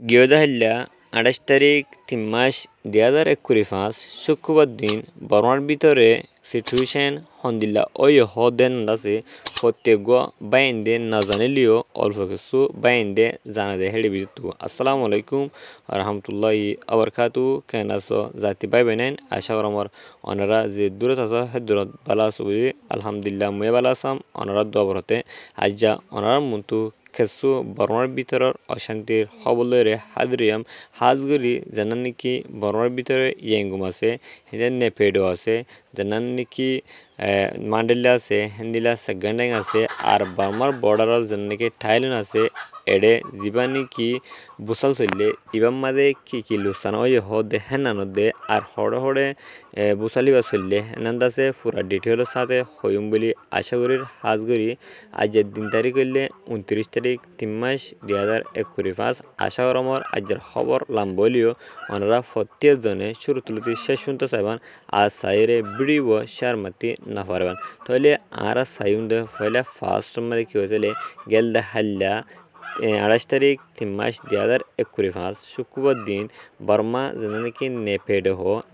গৃহদাহিল্যা ২৮ তারিখ ৩ মাস ২০২১ শুক্রবার দিন বর্মার ভিতরে সিচুয়েশন হন্দিল্লা ওই হদেন আছে প্রত্যেক বাইন্দে না জানিলেও অল্প কিছু বাইন্দে জানা দেয় হেডে বিদ্যুৎ। আসসালামু আলাইকুম রহমতুল্লাহি আবরকাতু। কেন আছো জাতি ভাই বেনেন? আশা কর আমার অনারা যে দূরত আছো সে দূরত ভালো আছো বুঝি। আলহামদুলিল্লাহ মুই ভালো আসাম অনারা দবরতে আজ যা অনারার মন্তু কিছু বর্মার ভিতরের অশান্তির খবরে হাজরিয়াম হাজগরি জানান নাকি বর্মার ভিতরে ইয়েঙ্গুম আছে হেন নেপেডো আছে জানান নাকি মান্ডেলা আছে হেন্দিলা সেকেন্ডাং আছে আর বর্মার বর্ডারের জানান নাকি থাইল্যান্ড আছে এডে জীবানি কি বুসাল চললে ইবাম মাঝে কি লুসান ওই হদে হেনানদে আর হড়ে বুসালিবা চললে হেনান্দাছে পুরা ডিটেলের সাথে হইম বলি আশা করি হাজগরি আজের দিন তারিখ হইলে ২৯ তারিখ ৩ মাস ২০২১। আশা করমর আজের খবর লাম বলিও ওনারা প্রত্যেক জনে শুরু তুলতে শেষ শুনতে চাইবান আর সাইরে বিড়িব শেয়ার মাতি না পারবেন তাহলে আর সাইন্দে পয়লা ফার্স্ট সময় কি হয়েছিল গেল হাল্লা ২৮ তারিখ ৩ মাস ২০২১ শুক্রবার দিন বর্মা যেন নাকি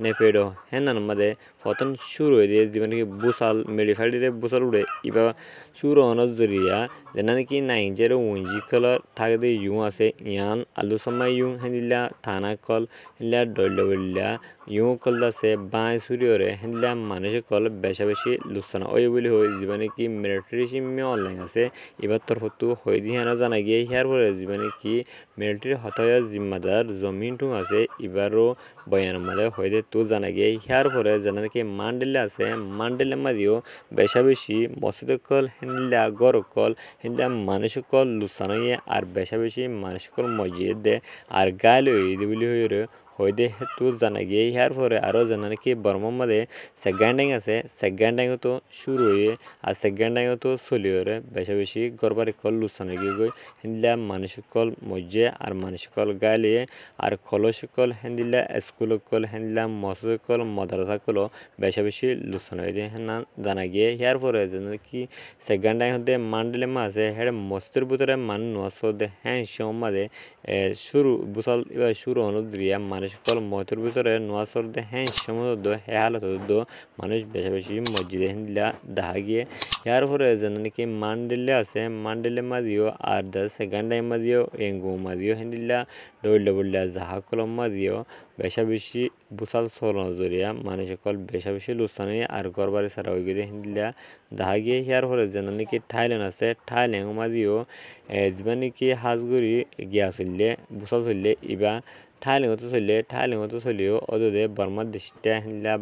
নেপেডো হেনার মাঝে প্রথম শুরু হয়ে দিয়ে যেমন কি বুসাল মেডিফাইডে বুসাল উড়ে ইবা শুরু হওয়ার জরিয়া যেন নাকি নাইজের উঞ্জি কলর থাকে দিয়ে ইউ আছে ইয়ান আলু সময় ইউ হেনিলা থানা কল হেলা ডল্লা ইউ কল আছে বাঁই সুরিয়রে হেলা মানুষের কল বেশি লুসানা ওই বলি হয়ে জীবনে কি মিলিটারি সিমে অনলাইন আছে এবার তোর হতো হয়ে দিয়ে হেনা জানা গিয়ে হিয়ার পরে জীবনে কি মিলিটারি হতায়া জিম্মাদার জমিনটু আছে এবারও বয়ান মালে হয়ে দিয়ে তো জানা গিয়ে হিয়ার পরে জানা নাকি মান্ডেলা আছে মান্ডেলা মাদিও বেশি মসজিদ কল হেনলা গর কল হেনলা মানুষ কল লুসানো আর বেশি মানুষ কল মসজিদ দে আর গায়ে বলি হয়ে দে তো জানা গিয়ে হিয়ার পরে আরও জানা নাকি বর্মার মাঝে সেকেন্ডাং আছে সেকেন্ডাং তো শুরু হয়ে আর সেকেন্ডাং তো চলি ওরে বেশি গরবার কল লুসানো গিয়ে গই হেনলা মানুষ কল মসজিদ আর মানুষ কল গায়ে আর কলস কল হেনদিল্লা স্কুল কল হেনলা মসজিদ কল মাদ্রাসা কল বেশি লুসানো হয়ে দিয়ে হেনা জানা গিয়ে হিয়ার পরে জানা কি সেকেন্ডাং হতে মান্ডলে মাঝে হেড মস্তির ভিতরে মানুষ দে হ্যাঁ সমাজে শুরু বুসাল এবার শুরু অনুদ্রিয়া মানুষ কল মতের ভিতরে নোয়াসর দে হ্যাঁ সমুদ্র হে হালত মানুষ বেশি মসজিদে হিন্দিলা দেখা গিয়ে ইয়ার পরে যেন নাকি মান্ডেলে আছে মান্ডেলে মাঝিও আর দা সেকেন্ড টাইম মাঝিও এঙ্গু মাঝিও হিন্দিলা ডইলা জাহা কলম মাঝিও বেশি বুসাল সরণ জরিয়া মানুষ কল বেশি লুসানি আর গরবারি সারা হয়ে গিয়ে হিন্দিলা দেখা গিয়ে ইয়ার পরে যেন নাকি থাইল্যান্ড আছে থাইল্যান্ড মাঝিও যেমন নাকি হাজগুড়ি গিয়া চললে বুসাল চললে ইবা থাইল্যান্ড চলিও অদে বর্মার দেশটা হিলা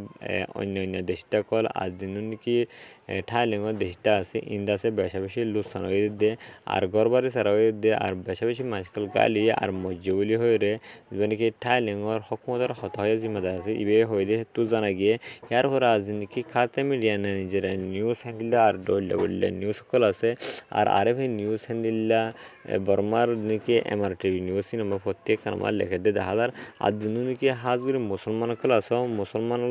অন্য দেশটা কল আর দিন নাকি থাইল্যান্ড দেশটা আছে ইন্দা আছে বেশি লুসান হয়ে দে আর গরবারি সারা হয়ে দে আর বেশি মাঝকাল গালি আর মজ্জবলি হয়ে রে যেমন নাকি থাইল্যান্ডর হকমতার হত হয়ে জিম্মাদার আছে ইবে হয়ে দে তো জানা গিয়ে ইয়ার পর আজ নাকি খাতে মিডিয়া নিজের নিউজ হ্যান্ডিলা আর ডল্লা নিউজ কল আছে আর আরএফ নিউজ হ্যান্ডিলা বর্মার নাকি MRTV নিউজ সিনেমা প্রত্যেক আমার লেখে দে দেখা আর দিন নাকি হাজগুড়ি মুসলমান কল আছে মুসলমান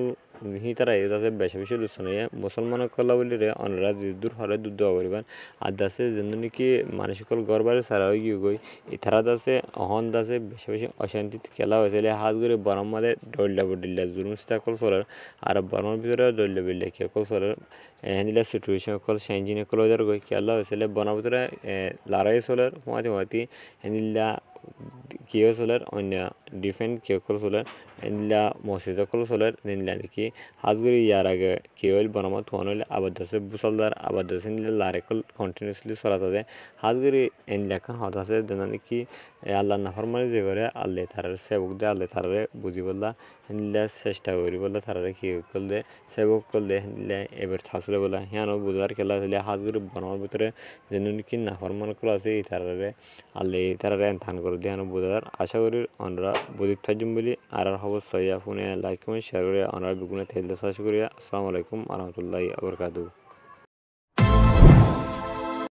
হি তারা এদাসে বেশি লুসান মুসলমান কলা বলি রে অনরা দূর হরে দূর দেওয়া করিবেন আর দাসে যেন নাকি মানুষ কল গড়বারে সারা হয়ে গিয়ে গই এথারা দাসে অহন দাসে বেশি অশান্তি খেলা হয়েছিল হাজগুড়ি বরম মাদে ডল্লা জুলুম সিতা কল চলার আর বরমার ভিতরে ডল্লা কে কল চলার হেন্দিলা সিচুয়েশন কল সেঞ্জিনে কল গই খেলা হয়েছিল বনার ভিতরে লড়াই চলার মাতি হেন্দিলা কিয় চলার অন্য ডিফেন্ট কিয় কল চলার হেন্দিলা মসজিদ কল চলার হেন্দিলা নাকি হাজগুড়ি ইয়ার আগে কি হইল বনামা তোমার হইলে আবার দাসে বুসালদার আবার দাসে লারে কল কন্টিনিউসলি চলাতে দেয় হাজগুড়ি হেন্দিলা এখন হত আছে দেনা নাকি আল্লাহ নাফরমানি যে করে আল্লাহ তারারে সেবক দে আল্লাহ তারারে বুঝি বললা হেন্দিলা চেষ্টা করি বললা তারারে কি কল দে সেবক কল দে হেন্দিলা এবার থাকলে বলা হিয়ানো বুঝার খেলা হইলে হাজগুড়ি বনামার ভিতরে যেন নাকি নাফরমান কল আছে এই তারারে আল্লাহ এই তারারে ধান করে দিয়ে বুঝার আশা করি আমরা বুঝি থাকবেন বলি আর অবশ্যই ফোনে লাইক কমেন্ট শেয়ার করে আমরা বেগুনে তেল চাষ করি। আসসালামু আলাইকুম রহমতুল্লাহি আবরকাতুহু।